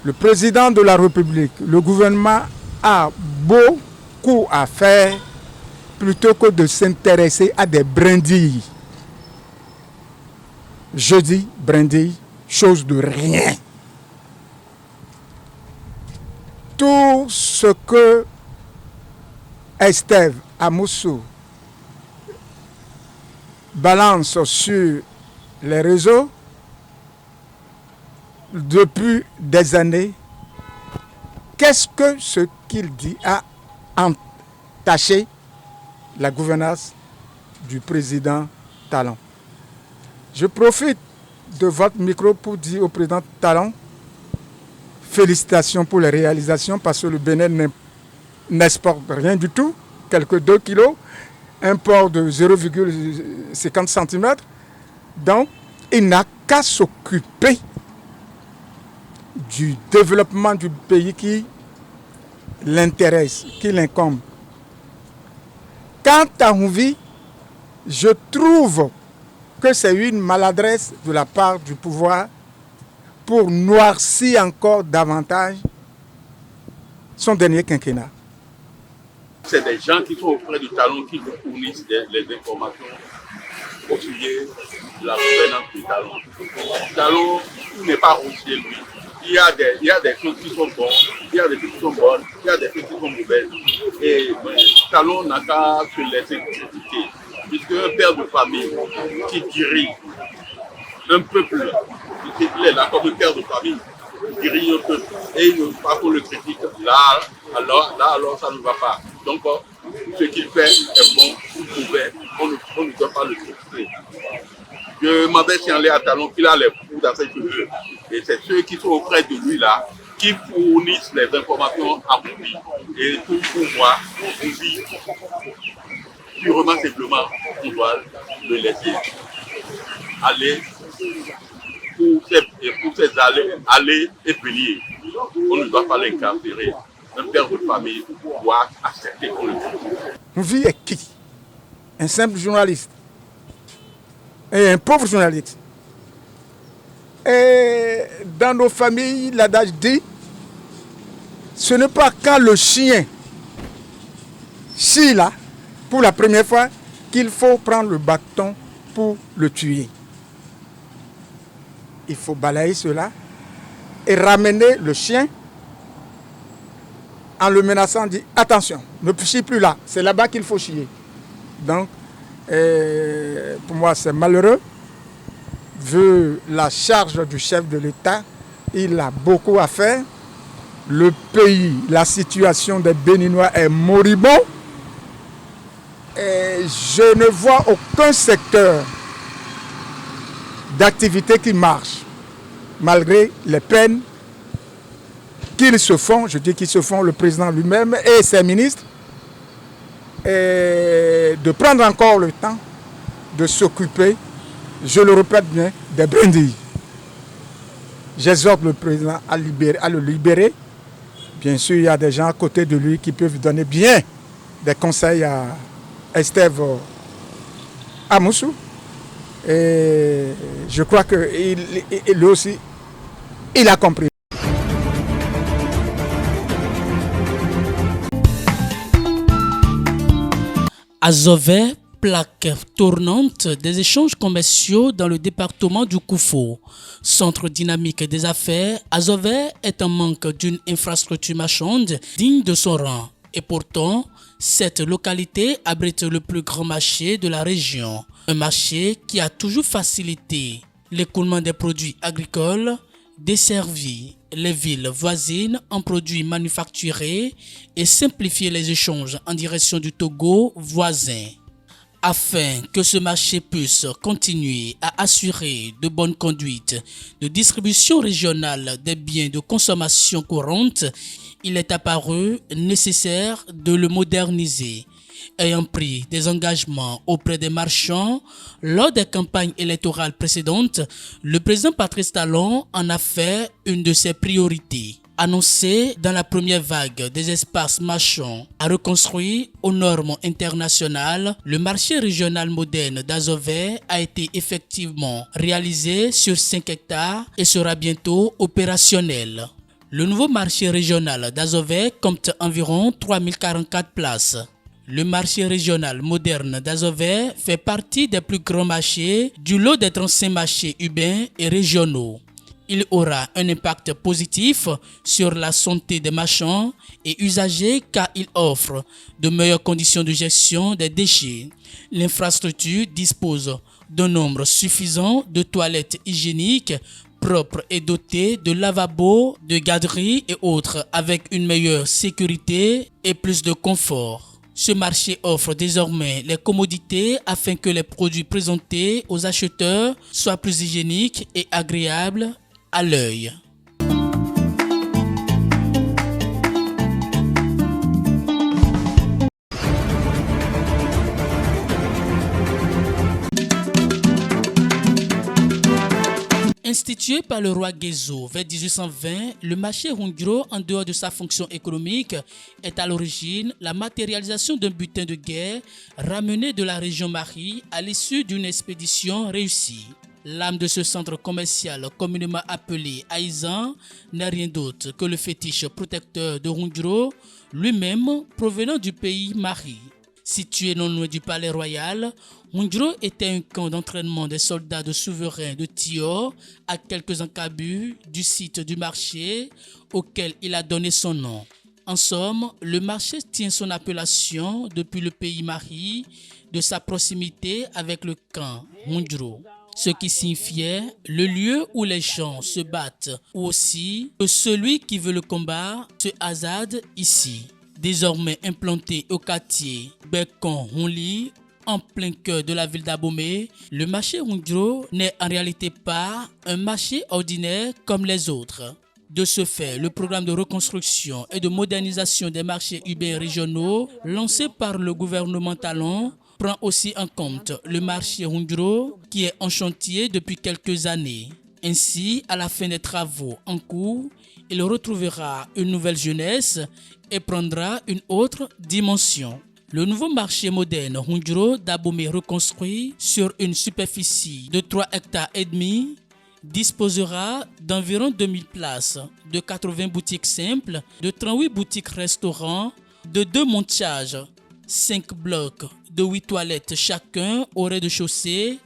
Le président de la République, le gouvernement a beaucoup à faire plutôt que de s'intéresser à des brindilles. Je dis brindilles, chose de rien. Tout ce que Estève Amoussou balance sur les réseaux depuis des années, qu'est-ce que ce qu'il dit a entaché la gouvernance du président Talon? Je profite de votre micro pour dire au président Talon félicitations pour les réalisations parce que le Bénin n'exporte rien du tout, quelques 2 kilos, un port de 0,50 cm. Donc, il n'a qu'à s'occuper du développement du pays qui l'intéresse, qui l'incombe. Quant à Houvi, je trouve que c'est une maladresse de la part du pouvoir pour noircir encore davantage son dernier quinquennat. C'est des gens qui sont auprès du Talon qui nous fournissent les informations au sujet de la gouvernance du Talon. Le Talon n'est pas routier, lui. Il y a des choses qui sont bonnes, il y a des choses qui sont bonnes, il y a des choses qui sont mauvaises. Et le Talon n'a qu'à se laisser critiquer. Puisque un père de famille qui dirige un peuple, il est là comme un père de famille, il dirige un peuple, et il ne veut pas qu'on le critique. Là, alors ça ne va pas. Donc, ce qu'il fait est bon, mauvais, on ne doit pas le critiquer. Je m'avais signalé à Talon qu'il a les fous dans ses cheveux. Et c'est ceux qui sont auprès de lui là, qui fournissent les informations à Houvi. Et tout pour moi, Houvi, purement simplement, on doit le laisser aller pour ses allées et venir. On ne doit pas l'incarcérer. Un père de famille doit accepter qu'on le fasse. Houvi est qui? Un simple journaliste. Et un pauvre journaliste. Et dans nos familles, l'adage dit, ce n'est pas quand le chien chie là, pour la première fois, qu'il faut prendre le bâton pour le tuer. Il faut balayer cela et ramener le chien en le menaçant, dit attention, ne chie plus là, c'est là-bas qu'il faut chier. Donc, pour moi, c'est malheureux. Vu la charge du chef de l'État, il a beaucoup à faire. Le pays, la situation des Béninois est moribond. Et je ne vois aucun secteur d'activité qui marche, malgré les peines qu'ils se font, je dis qu'ils se font, le président lui-même et ses ministres, et de prendre encore le temps de s'occuper, je le répète bien, des brindilles. J'exhorte le président à le libérer. Bien sûr, il y a des gens à côté de lui qui peuvent donner bien des conseils à Estève Amoussou. Et je crois que lui aussi, il a compris. Azové, plaque tournante des échanges commerciaux dans le département du Koufo. Centre dynamique des affaires, Azové est en manque d'une infrastructure marchande digne de son rang. Et pourtant, cette localité abrite le plus grand marché de la région. Un marché qui a toujours facilité l'écoulement des produits agricoles, desservi les villes voisines en produits manufacturés et simplifié les échanges en direction du Togo voisin. Afin que ce marché puisse continuer à assurer de bonnes conduites de distribution régionale des biens de consommation courante, il est apparu nécessaire de le moderniser. Ayant pris des engagements auprès des marchands lors des campagnes électorales précédentes, le président Patrice Talon en a fait une de ses priorités. Annoncé dans la première vague des espaces marchands à reconstruire aux normes internationales, le marché régional moderne d'Azové a été effectivement réalisé sur 5 hectares et sera bientôt opérationnel. Le nouveau marché régional d'Azové compte environ 3044 places. Le marché régional moderne d'Azové fait partie des plus grands marchés du lot des 35 marchés urbains et régionaux. Il aura un impact positif sur la santé des marchands et usagers car il offre de meilleures conditions de gestion des déchets. L'infrastructure dispose d'un nombre suffisant de toilettes hygiéniques propres et dotées de lavabos, de garderies et autres avec une meilleure sécurité et plus de confort. Ce marché offre désormais les commodités afin que les produits présentés aux acheteurs soient plus hygiéniques et agréables à l'œil. Institué par le roi Gezo vers 1820, le marché Rungiro, en dehors de sa fonction économique, est à l'origine la matérialisation d'un butin de guerre ramené de la région Mari à l'issue d'une expédition réussie. L'âme de ce centre commercial, communément appelé Aizan, n'est rien d'autre que le fétiche protecteur de Rungiro, lui-même provenant du pays Mari. Situé non loin du palais royal, Rungiro était un camp d'entraînement des soldats de souverains de Tior à quelques encablures du site du marché auquel il a donné son nom. En somme, le marché tient son appellation depuis le pays Mari de sa proximité avec le camp Rungiro, ce qui signifiait le lieu où les gens se battent ou aussi que celui qui veut le combat se hasarde ici. Désormais implanté au quartier Bekon-Hunli, en plein cœur de la ville d'Abomey, le marché Rungiro n'est en réalité pas un marché ordinaire comme les autres. De ce fait, le programme de reconstruction et de modernisation des marchés urbains régionaux lancé par le gouvernement Talon prend aussi en compte le marché Rungiro qui est en chantier depuis quelques années. Ainsi, à la fin des travaux en cours, il retrouvera une nouvelle jeunesse et prendra une autre dimension. Le nouveau marché moderne Rungiro d'Abomey reconstruit sur une superficie de 3,5 hectares disposera d'environ 2000 places, de 80 boutiques simples, de 38 boutiques restaurants, de 2 montages, 5 blocs de 8 toilettes chacun au rez-de-chaussée,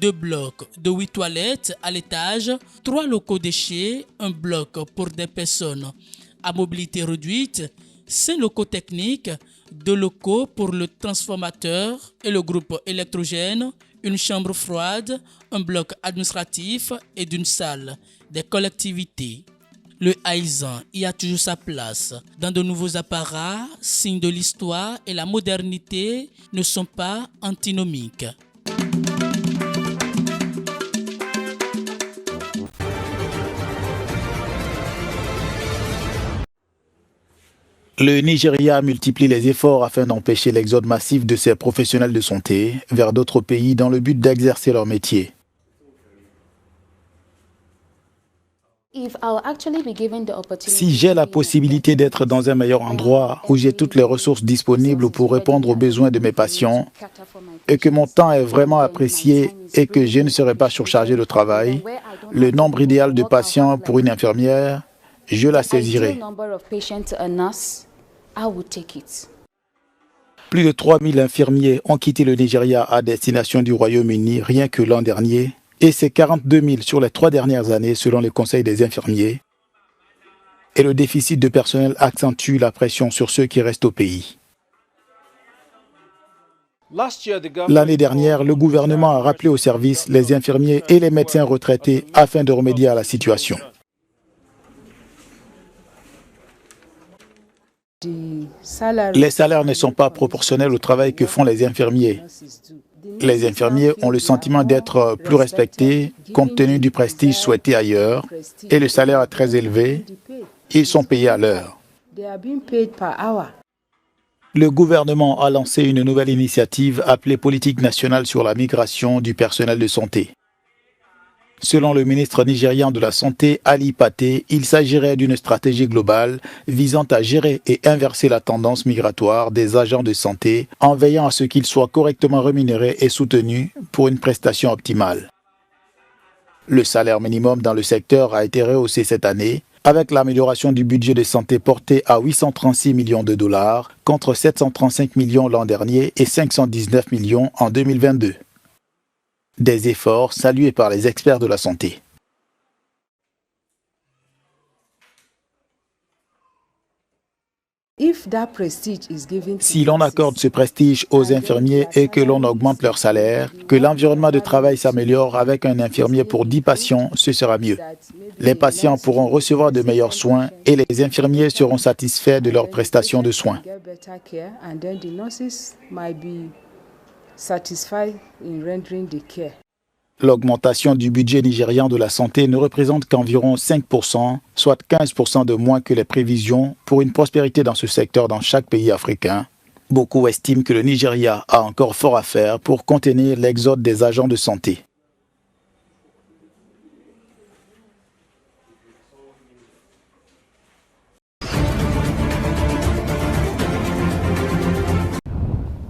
2 blocs de 8 toilettes à l'étage, 3 locaux déchets, un bloc pour des personnes à mobilité réduite, 5 locaux techniques, 2 locaux pour le transformateur et le groupe électrogène, une chambre froide, un bloc administratif et d'une salle des collectivités. Le Aizan y a toujours sa place. Dans de nouveaux apparats, signes de l'histoire et la modernité ne sont pas antinomiques. Le Nigeria multiplie les efforts afin d'empêcher l'exode massif de ses professionnels de santé vers d'autres pays dans le but d'exercer leur métier. Si j'ai la possibilité d'être dans un meilleur endroit où j'ai toutes les ressources disponibles pour répondre aux besoins de mes patients et que mon temps est vraiment apprécié et que je ne serai pas surchargé de travail, le nombre idéal de patients pour une infirmière, je la saisirai. Plus de 3000 infirmiers ont quitté le Nigeria à destination du Royaume-Uni rien que l'an dernier, et c'est 42 000 sur les 3 dernières années selon le Conseil des infirmiers. Et le déficit de personnel accentue la pression sur ceux qui restent au pays. L'année dernière, le gouvernement a rappelé au service les infirmiers et les médecins retraités afin de remédier à la situation. Les salaires ne sont pas proportionnels au travail que font les infirmiers. Les infirmiers ont le sentiment d'être plus respectés compte tenu du prestige souhaité ailleurs et le salaire est très élevé. Ils sont payés à l'heure. Le gouvernement a lancé une nouvelle initiative appelée Politique nationale sur la migration du personnel de santé. Selon le ministre nigérian de la Santé, Ali Paté, il s'agirait d'une stratégie globale visant à gérer et inverser la tendance migratoire des agents de santé en veillant à ce qu'ils soient correctement rémunérés et soutenus pour une prestation optimale. Le salaire minimum dans le secteur a été rehaussé cette année avec l'amélioration du budget de santé porté à 836 millions de dollars contre 735 millions l'an dernier et 519 millions en 2022. Des efforts salués par les experts de la santé. Si l'on accorde ce prestige aux infirmiers et que l'on augmente leur salaire, que l'environnement de travail s'améliore avec un infirmier pour 10 patients, ce sera mieux. Les patients pourront recevoir de meilleurs soins et les infirmiers seront satisfaits de leurs prestations de soins. L'augmentation du budget nigérian de la santé ne représente qu'environ 5%, soit 15% de moins que les prévisions pour une prospérité dans ce secteur dans chaque pays africain. Beaucoup estiment que le Nigeria a encore fort à faire pour contenir l'exode des agents de santé.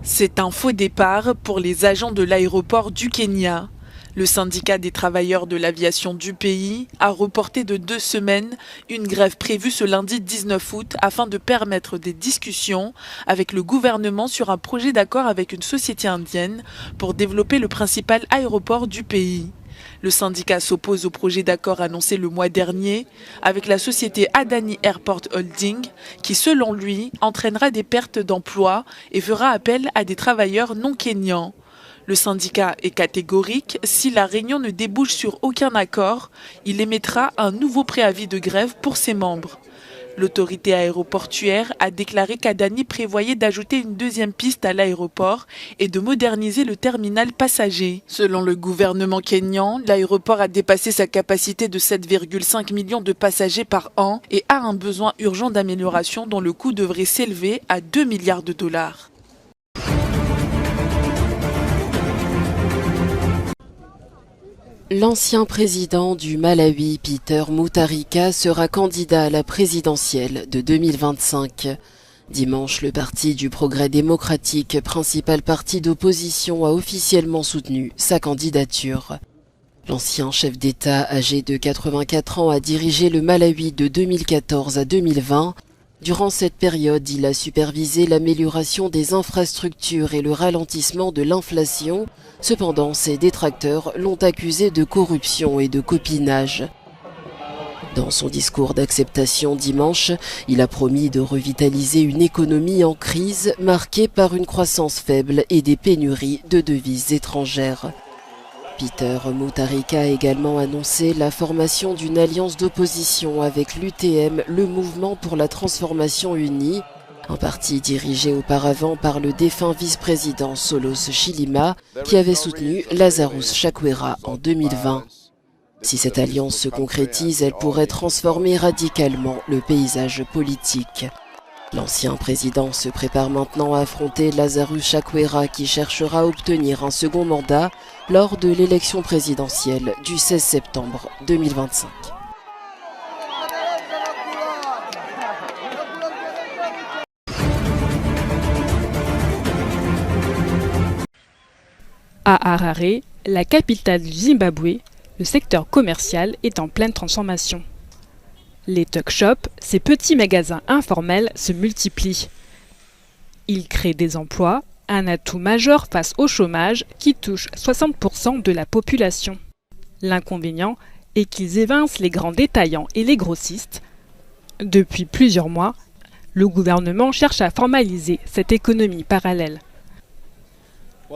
C'est un faux départ pour les agents de l'aéroport du Kenya. Le syndicat des travailleurs de l'aviation du pays a reporté de 2 semaines une grève prévue ce lundi 19 août afin de permettre des discussions avec le gouvernement sur un projet d'accord avec une société indienne pour développer le principal aéroport du pays. Le syndicat s'oppose au projet d'accord annoncé le mois dernier avec la société Adani Airport Holding qui, selon lui, entraînera des pertes d'emplois et fera appel à des travailleurs non kenyans. Le syndicat est catégorique, si la réunion ne débouche sur aucun accord, il émettra un nouveau préavis de grève pour ses membres. L'autorité aéroportuaire a déclaré qu'Adani prévoyait d'ajouter une deuxième piste à l'aéroport et de moderniser le terminal passager. Selon le gouvernement kényan, l'aéroport a dépassé sa capacité de 7,5 millions de passagers par an et a un besoin urgent d'amélioration dont le coût devrait s'élever à 2 milliards de dollars. L'ancien président du Malawi, Peter Mutharika, sera candidat à la présidentielle de 2025. Dimanche, le Parti du Progrès démocratique, principal parti d'opposition, a officiellement soutenu sa candidature. L'ancien chef d'État, âgé de 84 ans, a dirigé le Malawi de 2014 à 2020. Durant cette période, il a supervisé l'amélioration des infrastructures et le ralentissement de l'inflation. Cependant, ses détracteurs l'ont accusé de corruption et de copinage. Dans son discours d'acceptation dimanche, il a promis de revitaliser une économie en crise marquée par une croissance faible et des pénuries de devises étrangères. Peter Mutharika a également annoncé la formation d'une alliance d'opposition avec l'UTM, le Mouvement pour la Transformation Unie, un parti dirigé auparavant par le défunt vice-président Solos Chilima, qui avait soutenu Lazarus Chakwera en 2020. Si cette alliance se concrétise, elle pourrait transformer radicalement le paysage politique. L'ancien président se prépare maintenant à affronter Lazarus Chakwera qui cherchera à obtenir un second mandat lors de l'élection présidentielle du 16 septembre 2025. À Harare, la capitale du Zimbabwe, le secteur commercial est en pleine transformation. Les tuck shops, ces petits magasins informels, se multiplient. Ils créent des emplois, un atout majeur face au chômage qui touche 60% de la population. L'inconvénient est qu'ils évincent les grands détaillants et les grossistes. Depuis plusieurs mois, le gouvernement cherche à formaliser cette économie parallèle.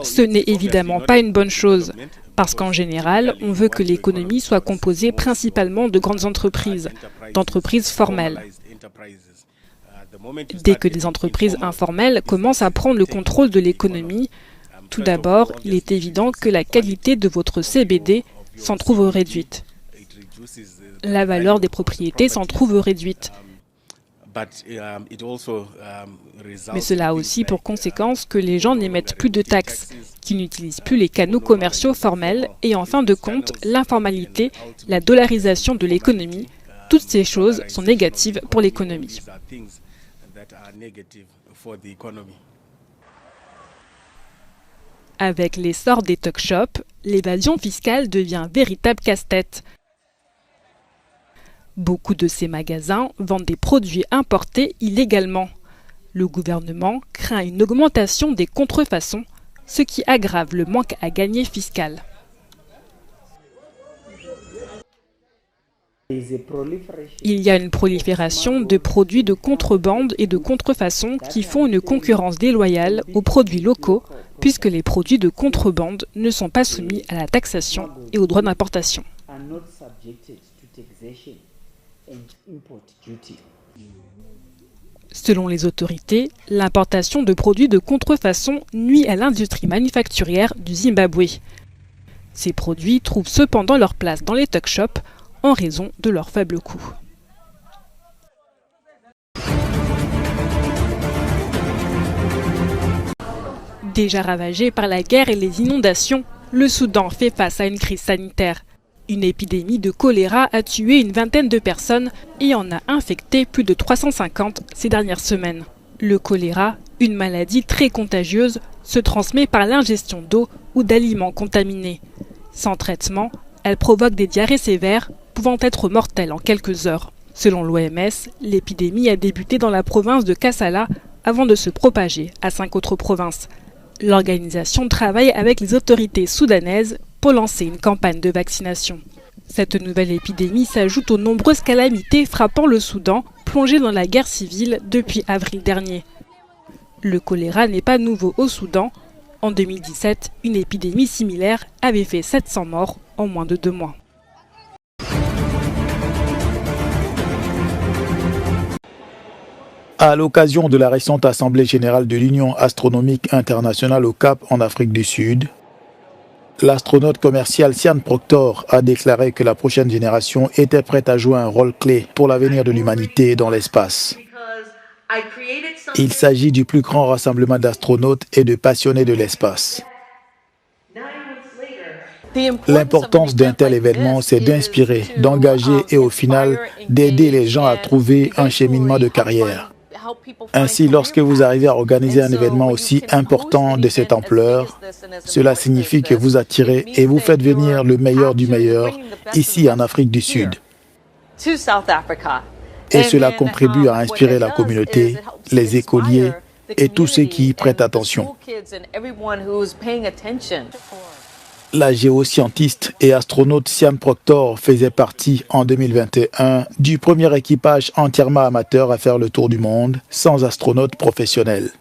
Ce n'est évidemment pas une bonne chose, parce qu'en général, on veut que l'économie soit composée principalement de grandes entreprises, d'entreprises formelles. Dès que les entreprises informelles commencent à prendre le contrôle de l'économie, tout d'abord, il est évident que la qualité de votre CBD s'en trouve réduite. La valeur des propriétés s'en trouve réduite. Mais cela a aussi pour conséquence que les gens n'émettent plus de taxes, qu'ils n'utilisent plus les canaux commerciaux formels et en fin de compte, l'informalité, la dollarisation de l'économie, toutes ces choses sont négatives pour l'économie. Avec l'essor des tuck shops, l'évasion fiscale devient un véritable casse-tête. Beaucoup de ces magasins vendent des produits importés illégalement. Le gouvernement craint une augmentation des contrefaçons, ce qui aggrave le manque à gagner fiscal. Il y a une prolifération de produits de contrebande et de contrefaçon qui font une concurrence déloyale aux produits locaux, puisque les produits de contrebande ne sont pas soumis à la taxation et aux droits d'importation. Selon les autorités, l'importation de produits de contrefaçon nuit à l'industrie manufacturière du Zimbabwe. Ces produits trouvent cependant leur place dans les tuck shops en raison de leur faible coût. Déjà ravagé par la guerre et les inondations, le Soudan fait face à une crise sanitaire. Une épidémie de choléra a tué une vingtaine de personnes et en a infecté plus de 350 ces dernières semaines. Le choléra, une maladie très contagieuse, se transmet par l'ingestion d'eau ou d'aliments contaminés. Sans traitement, elle provoque des diarrhées sévères, pouvant être mortelles en quelques heures. Selon l'OMS, l'épidémie a débuté dans la province de Kassala avant de se propager à 5 autres provinces. L'organisation travaille avec les autorités soudanaises pour lancer une campagne de vaccination. Cette nouvelle épidémie s'ajoute aux nombreuses calamités frappant le Soudan, plongé dans la guerre civile depuis avril dernier. Le choléra n'est pas nouveau au Soudan. En 2017, une épidémie similaire avait fait 700 morts en moins de 2 mois. À l'occasion de la récente Assemblée générale de l'Union astronomique internationale au Cap en Afrique du Sud, l'astronaute commercial Sian Proctor a déclaré que la prochaine génération était prête à jouer un rôle clé pour l'avenir de l'humanité dans l'espace. Il s'agit du plus grand rassemblement d'astronautes et de passionnés de l'espace. L'importance d'un tel événement, c'est d'inspirer, d'engager et au final, d'aider les gens à trouver un cheminement de carrière. Ainsi, lorsque vous arrivez à organiser un événement aussi important de cette ampleur, cela signifie que vous attirez et vous faites venir le meilleur du meilleur ici en Afrique du Sud. Et cela contribue à inspirer la communauté, les écoliers et tous ceux qui y prêtent attention. La géoscientiste et astronaute Sian Proctor faisait partie en 2021 du premier équipage entièrement amateur à faire le tour du monde sans astronaute professionnel.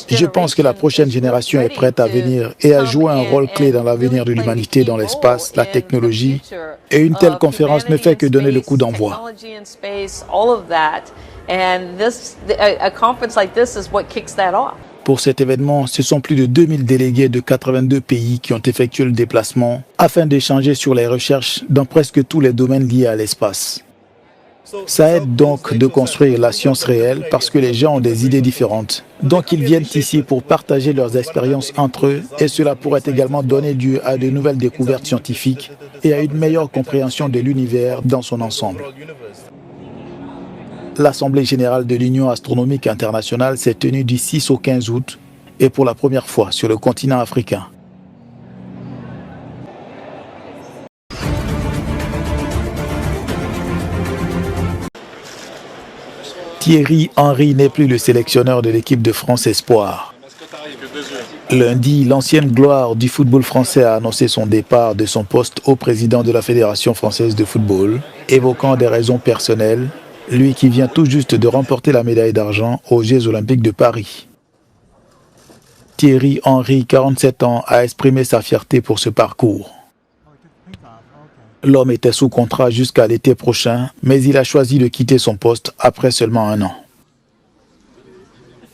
Je pense que la prochaine génération est prête à venir et à jouer un rôle clé dans l'avenir de l'humanité dans l'espace, la technologie, et une telle conférence ne fait que donner le coup d'envoi. Pour cet événement, ce sont plus de 2000 délégués de 82 pays qui ont effectué le déplacement afin d'échanger sur les recherches dans presque tous les domaines liés à l'espace. Ça aide donc de construire la science réelle parce que les gens ont des idées différentes. Donc ils viennent ici pour partager leurs expériences entre eux et cela pourrait également donner lieu à de nouvelles découvertes scientifiques et à une meilleure compréhension de l'univers dans son ensemble. L'Assemblée générale de l'Union astronomique internationale s'est tenue du 6 au 15 août et pour la première fois sur le continent africain. Thierry Henry n'est plus le sélectionneur de l'équipe de France Espoir. Lundi, l'ancienne gloire du football français a annoncé son départ de son poste au président de la Fédération française de football, évoquant des raisons personnelles, lui qui vient tout juste de remporter la médaille d'argent aux Jeux Olympiques de Paris. Thierry Henry, 47 ans, a exprimé sa fierté pour ce parcours. L'homme était sous contrat jusqu'à l'été prochain, mais il a choisi de quitter son poste après seulement 1 an.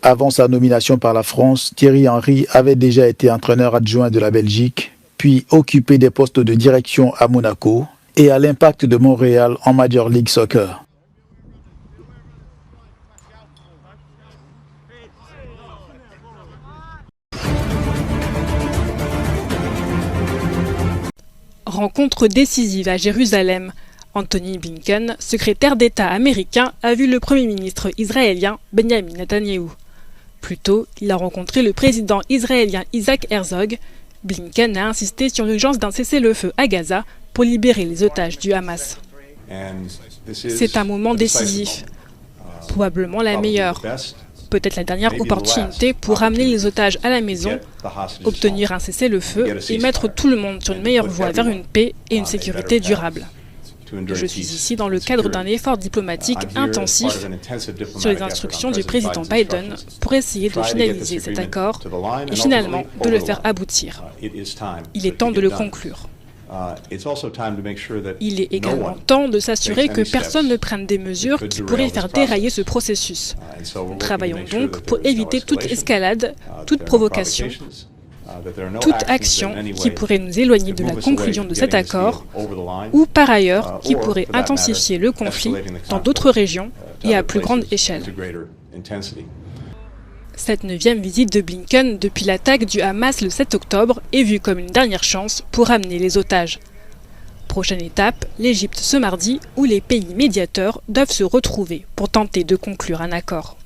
Avant sa nomination par la France, Thierry Henry avait déjà été entraîneur adjoint de la Belgique, puis occupé des postes de direction à Monaco et à l'Impact de Montréal en Major League Soccer. Rencontre décisive à Jérusalem. Anthony Blinken, secrétaire d'État américain, a vu le Premier ministre israélien Benjamin Netanyahou. Plus tôt, il a rencontré le président israélien Isaac Herzog, Blinken a insisté sur l'urgence d'un cessez-le-feu à Gaza pour libérer les otages du Hamas. C'est un moment décisif, probablement la meilleure, peut-être la dernière opportunité pour ramener les otages à la maison, obtenir un cessez-le-feu et mettre tout le monde sur une meilleure voie vers une paix et une sécurité durable. Je suis ici dans le cadre d'un effort diplomatique intensif sur les instructions du président Biden pour essayer de finaliser cet accord et finalement de le faire aboutir. Il est temps de le conclure. Il est également temps de s'assurer que personne ne prenne des mesures qui pourraient faire dérailler ce processus. Nous travaillons donc pour éviter toute escalade, toute provocation, toute action qui pourrait nous éloigner de la conclusion de cet accord ou par ailleurs qui pourrait intensifier le conflit dans d'autres régions et à plus grande échelle. Cette 9e visite de Blinken depuis l'attaque du Hamas le 7 octobre est vue comme une dernière chance pour ramener les otages. Prochaine étape, l'Égypte ce mardi où les pays médiateurs doivent se retrouver pour tenter de conclure un accord.